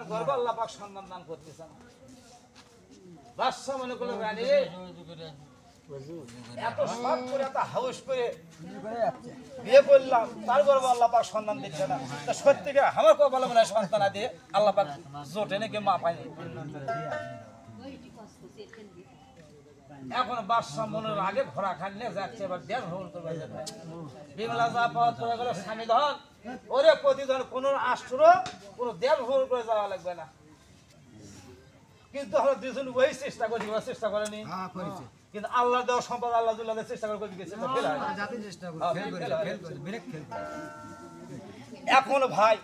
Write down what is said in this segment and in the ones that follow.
আপনার গর্বে আল্লাহ পাক সন্তান দান করতেছেন। বাদশা মনে করলো রানী এত শখ করে এত হাউস করে বিয়ে করলাম, তার গর্বে আল্লাহ পাক সন্তান দিচ্ছে না। তা সত্যিকার আমার কপালে মনে হয় সন্তান দিয়ে আল্লাহ পাক জোটে নাকি মা পায়নি। এখন বাদশা মনের আগে ঘোড়া খান নিয়ে যাচ্ছে, এবার দেড় ভ্রমণ করবে যাবে। বিমলা যা পাওয়া চলে গেল স্বামী ধন, ওরে প্রতিদিন কোন আষ্ট্র কোন দেড় ভ্রমণ করে যাওয়া লাগবে না। কিন্তু আমরা দুজন ওই চেষ্টা করি, চেষ্টা করেনি কিন্তু আল্লাহ দেওয়া সম্পদ আল্লাহ চেষ্টা করে এখন ভাই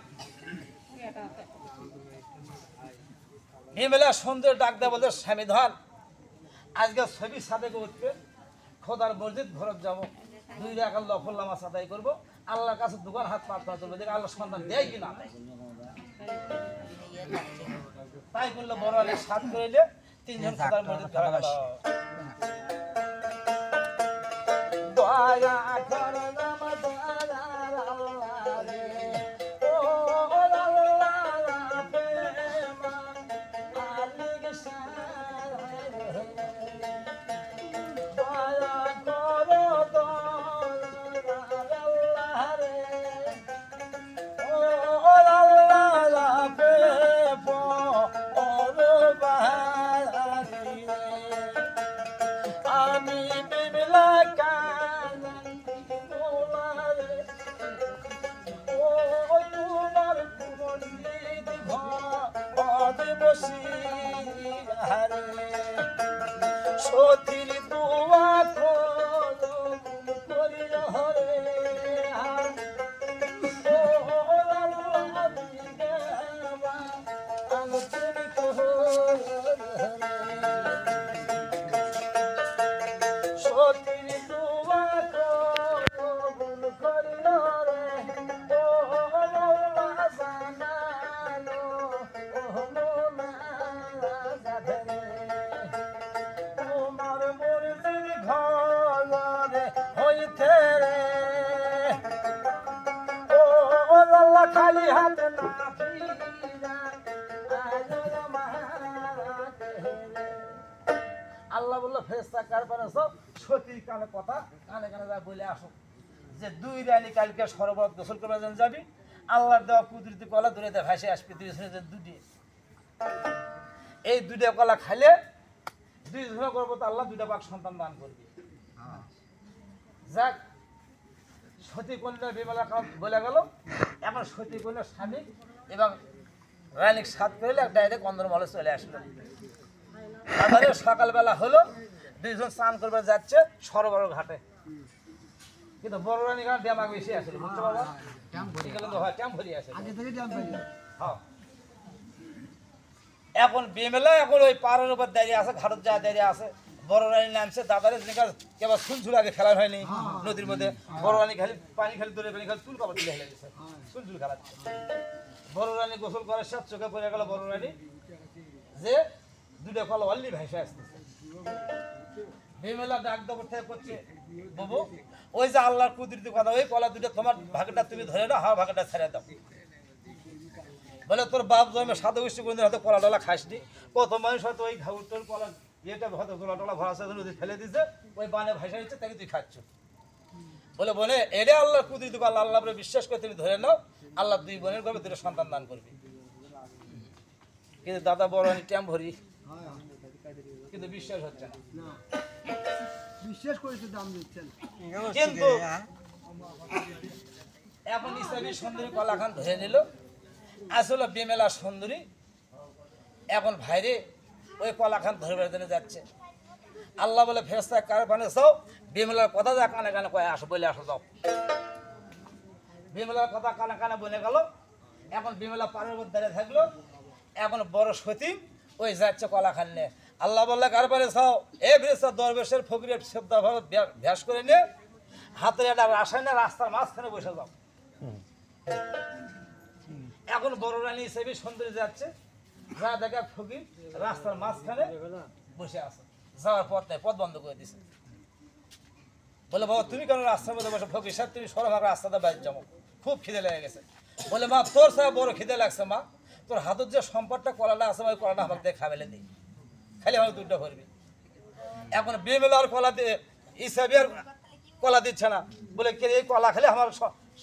বিমলা সুন্দর ডাক দেয় বলতে স্বামী ধন আজকে ছবি সাথে উঠবে, খোদার মসজিদ ভরত যাবো, 2 রাকাত নফল নামাজ আদায় করবো, আল্লাহর কাছে দোকান হাত প্রার্থনা করবো, দেখ আল্লাহ সন্তান দেয় কিনা। তাই করলে বড় আলী 7 করে 3 জন খোদার মসজিদ ধরা গেল। খালি হাতে আল্লাহ বললো ফেরেশতা কার পারে সব সতীর কানে কথা কানে কানে যা বলে আসো যে 2 রানী কালকে সরবরাহ গোসল করবে যাবি, আল্লাহর দেওয়া কুদরতি কলা দূরেতে ভাসে আসবে, 2 জনের দুটি, এই 2টা কলা খাইলে 2 জনের করবো তো আল্লাহ 2টা পাক সন্তান দান করবে। যাক সতী কন্যা বিমলা বলে গেল। এখন সতী কন্যার স্বামী এবং রানীক 7 করে ডাইরেক্ট অন্দরমহলে চলে আসলো। তারপরে সকালবেলা হলো 2 জন স্নান করবে যাচ্ছে সরোবর ঘাটে, কিন্তু বড় রানী ঘাট ড্যামাগ বেশি আসে বুঝতে পারবো ট্যাম ভরি আসে। এখন বিমলা এখন ওই পাড়ের উপর দাঁড়িয়ে আছে, ঘাটত যা দাঁড়িয়ে আছে, বড় রানী নামছে দাদারে কেবল সুলঝুল আগে খেলা হয়নি নদীর মধ্যে, বড় রানী খালি পানি খালি দূরে পানি খালি চুল কাপড় তুলে হেলে গেছে, সুলঝুল খেলাচ্ছে। বড় রানী গোসল করার সাথে চোখে পড়ে গেল বড় রানী যে 2টা কলা অল্লি ভাইসে আসতেছে। বিমলা ডাক দবর থেকে করছে বাবু ওই যে আল্লাহর কুদরতি কথা, ওই কলা 2টা তোমার ভাগটা তুমি ধরে নাও, হাওয়া ভাগটা ছেড়ে দাও। বলে তোর বাপ জন্মে সাধু গোষ্ঠী কোনদিন হয়তো কলা টলা খাসনি, কত মানুষ হয়তো ওই ঘাউটোর কলা এটা হয়তো গোলা টলা ভরা নদী ফেলে দিচ্ছে, ওই বানে ভাসা দিচ্ছে, তাকে তুই খাচ্ছ। বলে বলে এটা আল্লাহর কুদরতি আল্লাহ আল্লাহ বিশ্বাস করে তুমি ধরে নাও, আল্লাহ 2 বোনের গর্ভে 2টা সন্তান দান করবি। কিন্তু দাদা বড় ট্যাম ভরি, কিন্তু বিশ্বাস হচ্ছে না, বিশ্বাস করেছে দাম দিচ্ছেন। কিন্তু এখন ইসলামী সুন্দরী কলাখান ধরে নিল, আসলে বিমলা সুন্দরী এখন ভাইরে ওই কলাখান ধরে বেড়াতে যাচ্ছে। আল্লাহ বলে ফেরেশতা কার পানে যাও, বিমলার কথা যা কানে কানে কয়ে আসো, বলে আসো যাও। বিমলার কথা কানে কানে বলে গেল। এখন বিমলা পাড়ের উপর দাঁড়িয়ে থাকলো, এখন বড় সতী ওই যাচ্ছে কলাখান নিয়ে। আল্লাহ বললে কার পারে যাও, এ ফেরেশতা দরবেশের ফকিরের শব্দভাবে ভ্যাস করে নিয়ে হাতের একটা রাসায়নিক রাস্তার মাঝখানে বসে যাও। এখন বড় রানী হিসেবে সুন্দরী যাচ্ছে, যা দেখা ফকির রাস্তার মাঝখানে বসে আছে, যাওয়ার পথ নেই, পথ বন্ধ করে দিছে। বলে বাবা তুমি কেন রাস্তার মধ্যে বসে, ফকির সাহেব তুমি সরভাগ রাস্তাতে বাইরে যাবো, খুব খিদে লেগে গেছে। বলে মা তোর সাহেব বড় খিদে লাগছে মা, তোর হাতের যে সম্পদটা কলাটা আছে ওই কলাটা আমাকে দিয়ে খাবেলে দিই, খালি আমার দুধটা ভরবি। এখন বিমেলার কলা দিয়ে হিসাবে আর কলা দিচ্ছে না, বলে কে এই কলা খেলে আমার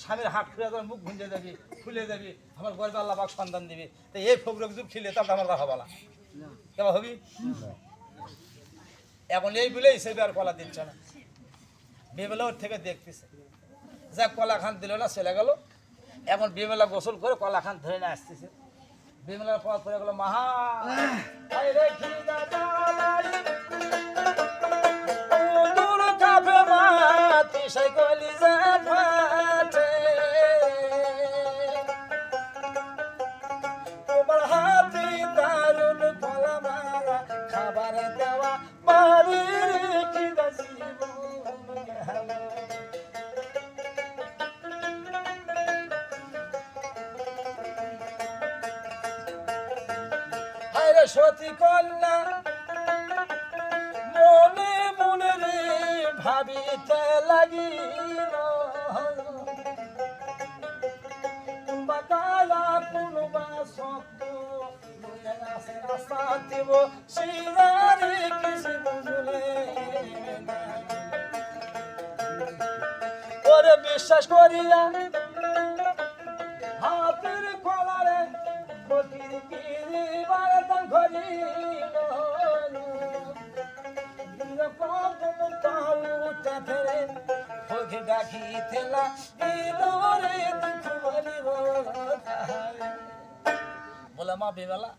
স্বামীর হাট খুলে যাবে, মুখ ভুঁজে যাবি, খুলে যাবি, আমার গর্বে আল্লাহ পাক সন্তান দিবি। তো এই ফোকরক যুগ খেলে তার আমার কথা বলা কেমন হবি? এখন এই বলে হিসেবে আর কলা দিচ্ছে না। বিমেলা ওর থেকে দেখতেছে, যা কলা খান দিল না, চলে গেল। এখন বিমেলা গোসল করে কলা খান ধরে না আসতেছে। বিমেলার পথ করে গেল, মাহা তোমার হাতে দারুণ কলা মারা, খাবার দেওয়া বাড়ির কি সতী কন্যা মনে মনে রে ভাবিতে লাগিল, কোনবা কালা কোনবা সত্য দিব শিরারে কিছু বুঝলে ওরে বিশ্বাস করিয়া হাতের কলারে ফকির গিরি বারদান ঘরিল, ফকির ডাকিতেলা বিলরে দুঃখ বলিব। বলে মা বিমেলা